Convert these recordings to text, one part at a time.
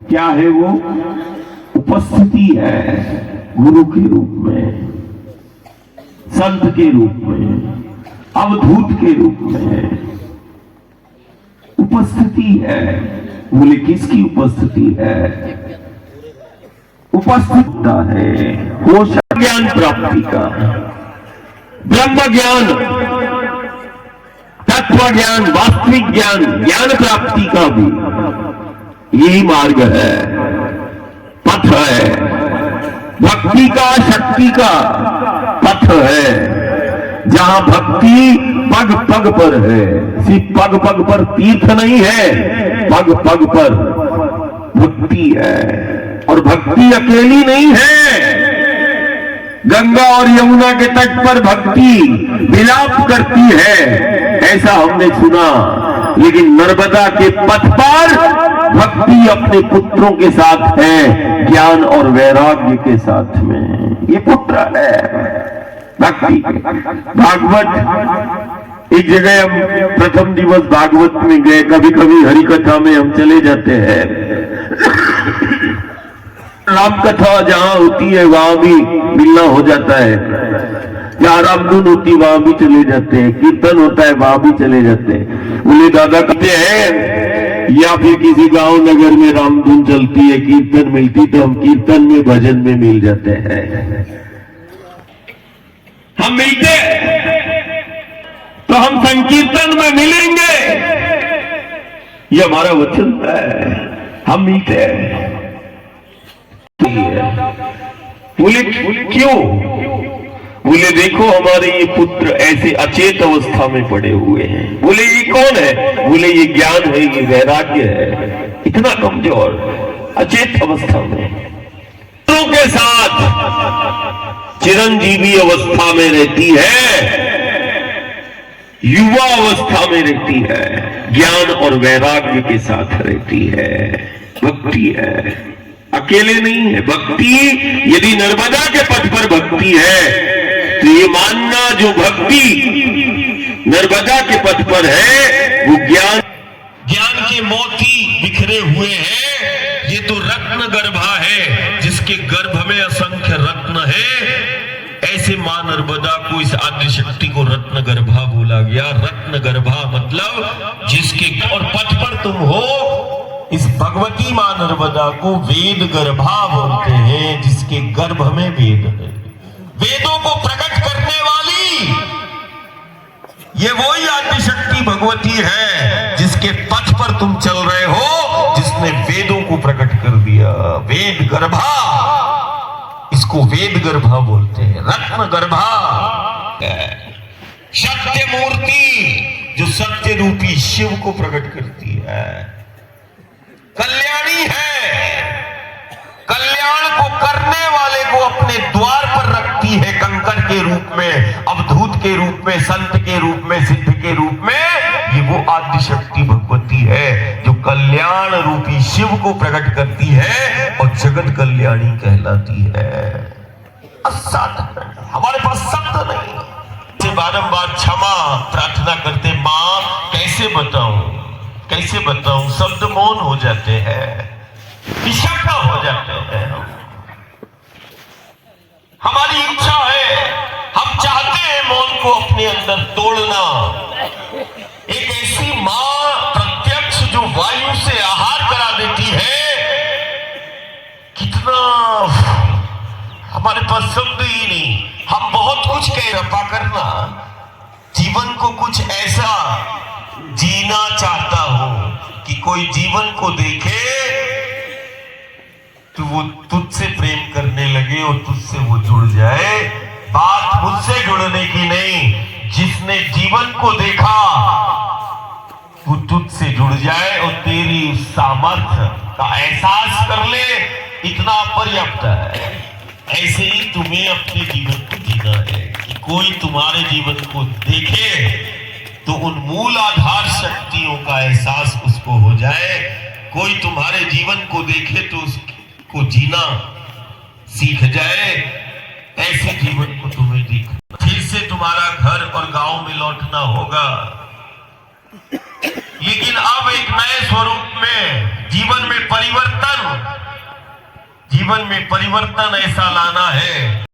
क्या है वो? उपस्थिति है, गुरु के रूप में, संत के रूप में, अवधूत के रूप में उपस्थिति है। बोले किसकी उपस्थिति है? उपस्थित है वो ज्ञान प्राप्ति का, ब्रह्म ज्ञान, तत्व ज्ञान, वास्तविक ज्ञान, ज्ञान प्राप्ति का भी यही मार्ग है, पथ है। भक्ति का, शक्ति का पथ है, जहां भक्ति पग पग पर है। सिर्फ पग पग पर तीर्थ नहीं है, पग पग पर भक्ति है। और भक्ति अकेली नहीं है। गंगा और यमुना के तट पर भक्ति विलाप करती है, ऐसा हमने सुना। लेकिन नर्मदा के पथ पर भक्ति अपने पुत्रों के साथ है, ज्ञान और वैराग्य के साथ में। ये पुत्र है भक्ति। भागवत, एक जगह हम प्रथम दिवस भागवत में गए, कभी कभी हरि कथा में हम चले जाते हैं। राम कथा जहां होती है वहां भी मिलना हो जाता है, जहां रामधुन होती वहां भी चले जाते हैं, कीर्तन होता है वहां भी चले जाते हैं। बोले दादा कहते हैं, या फिर किसी गांव नगर में रामधुन चलती है, कीर्तन मिलती, तो हम कीर्तन में भजन में मिल जाते हैं। हम मिलते तो हम संकीर्तन में मिलेंगे, ये हमारा वचन है। हम मिलते हैं। बोले क्यों? बोले देखो हमारे ये पुत्र ऐसे अचेत अवस्था में पड़े हुए हैं। बोले ये कौन है? बोले ये ज्ञान है, ये वैराग्य है, इतना कमजोर अचेत अवस्था में के साथ चिरंजीवी अवस्था में रहती है, युवा अवस्था में रहती है, ज्ञान और वैराग्य के साथ रहती है। भक्ति है, अकेले नहीं है। भक्ति यदि नर्मदा के पथ पर भक्ति है तो ये मानना जो भक्ति नर्मदा के पथ पर है वो ज्ञान के मोती बिखरे हुए हैं। ये तो रत्न गर्भा है, जिसके गर्भ में असंख्य रत्न है। ऐसे मां नर्मदा को, इस आद्य शक्ति को रत्न गर्भा बोला गया। रत्न गर्भा मतलब जिसके, और पथ पर तुम हो, इस भगवती मां नर्मदा को वेद गर्भा बोलते हैं, जिसके गर्भ में वेद है। वेदों को प्रकट करने वाली ये वही आद्य शक्ति भगवती है, जिसके पथ पर तुम चल रहे हो, जिसने वेदों को प्रकट कर दिया। वेद गर्भा, इसको वेद गर्भा बोलते हैं, रत्न गर्भा। सत्य मूर्ति, जो सत्य रूपी शिव को प्रकट करती है। कल्याणी है, कल्याण को करने वाले को अपने द्वार पर रखती है, कंकर के रूप में, अवधूत के रूप में, संत के रूप में, सिद्ध के रूप में। ये वो आद्य शक्ति भगवती है जो कल्याण रूपी शिव को प्रकट करती है और जगत कल्याणी कहलाती है। हमारे पास शब्द नहीं, बारंबार क्षमा प्रार्थना करते, मां कैसे बताऊं, कैसे बताऊं, शब्द मौन हो जाते हैं, विषाक्ता हो जाते हैं। हमारी इच्छा है, हम चाहते हैं मौन को अपने अंदर तोड़ना। एक ऐसी मां प्रत्यक्ष जो वायु से आहार करा देती है, कितना हमारे पास शब्द ही नहीं। हम बहुत कुछ कह रपा करना, जीवन को कुछ ऐसा जीना चाहता हूं कि कोई जीवन को देखे तो वो तुझसे प्रेम करने लगे और तुझसे वो जुड़ जाए। बात मुझसे जुड़ने की नहीं, जिसने जीवन को देखा वो तुझसे जुड़ जाए और तेरी उस सामर्थ्य का एहसास कर ले, इतना पर्याप्त है। ऐसे ही तुम्हें अपने जीवन को जीना है कि कोई तुम्हारे जीवन को देखे तो उन मूल आधार शक्तियों का एहसास उसको हो जाए। कोई तुम्हारे जीवन को देखे तो उसको जीना सीख जाए। ऐसे जीवन को तुम्हें देखना, फिर से तुम्हारा घर और गांव में लौटना होगा, लेकिन अब एक नए स्वरूप में, जीवन में परिवर्तन, जीवन में परिवर्तन ऐसा लाना है।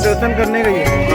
दर्शन करने गई है।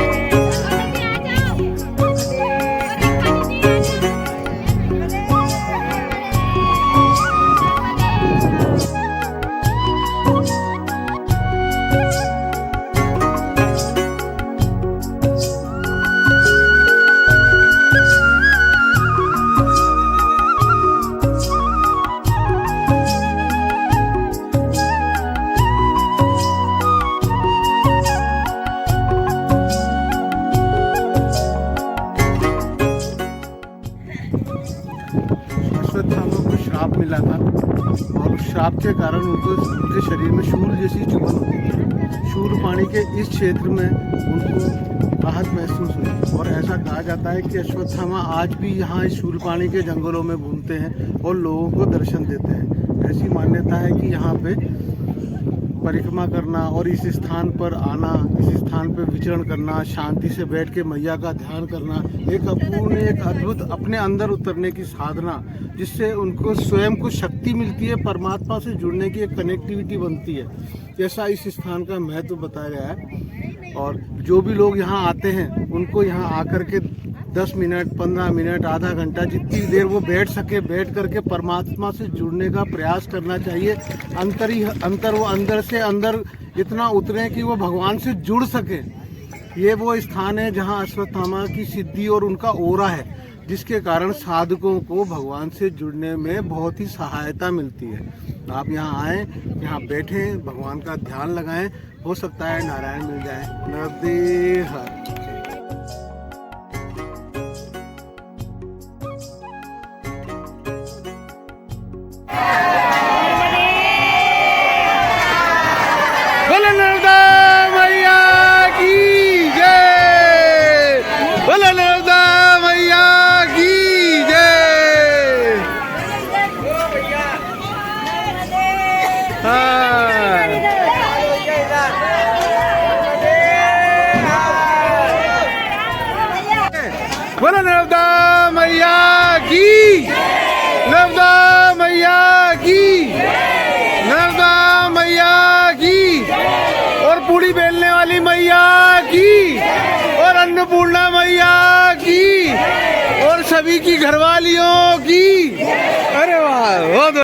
श्राप मिला था और उस श्राप के कारण उनके शरीर में शूल जैसी चुभन होती थी। शूल पानी के इस क्षेत्र में उनको राहत महसूस हुई। और ऐसा कहा जाता है कि अश्वत्थामा आज भी यहाँ इस शूलपाणी के जंगलों में घूमते हैं और लोगों को दर्शन देते हैं। ऐसी मान्यता है कि यहाँ पे परिक्रमा करना और इस स्थान पर आना, इस स्थान पर विचरण करना, शांति से बैठ के मैया का ध्यान करना एक अपूर्ण, एक अद्भुत अपने अंदर उतरने की साधना, जिससे उनको स्वयं को शक्ति मिलती है, परमात्मा से जुड़ने की एक कनेक्टिविटी बनती है। ऐसा इस स्थान का महत्व बताया गया है। और जो भी लोग यहाँ आते हैं उनको यहाँ आकर के 10 मिनट, 15 मिनट, आधा घंटा, जितनी देर वो बैठ सके बैठ करके परमात्मा से जुड़ने का प्रयास करना चाहिए। वो अंदर से अंदर इतना उतरे कि वो भगवान से जुड़ सके। ये वो स्थान है जहाँ अश्वत्थामा की सिद्धि और उनका ओरा है, जिसके कारण साधकों को भगवान से जुड़ने में बहुत ही सहायता मिलती है। आप यहाँ आएँ, यहाँ बैठें, भगवान का ध्यान लगाएं, हो सकता है नारायण मिल जाए। नर्दे हर। बोलो नर्मदा मैया की जय, बोलो नर्मदा मैया की जय। बोलो नर्मदा मैया की, नर्मदा मैया की, नर्मदा मैया की, और पूड़ी बेलने वाली मैया की, और अन्नपूर्णा मैया की, और सभी की घरवालियों की। अरे वाह।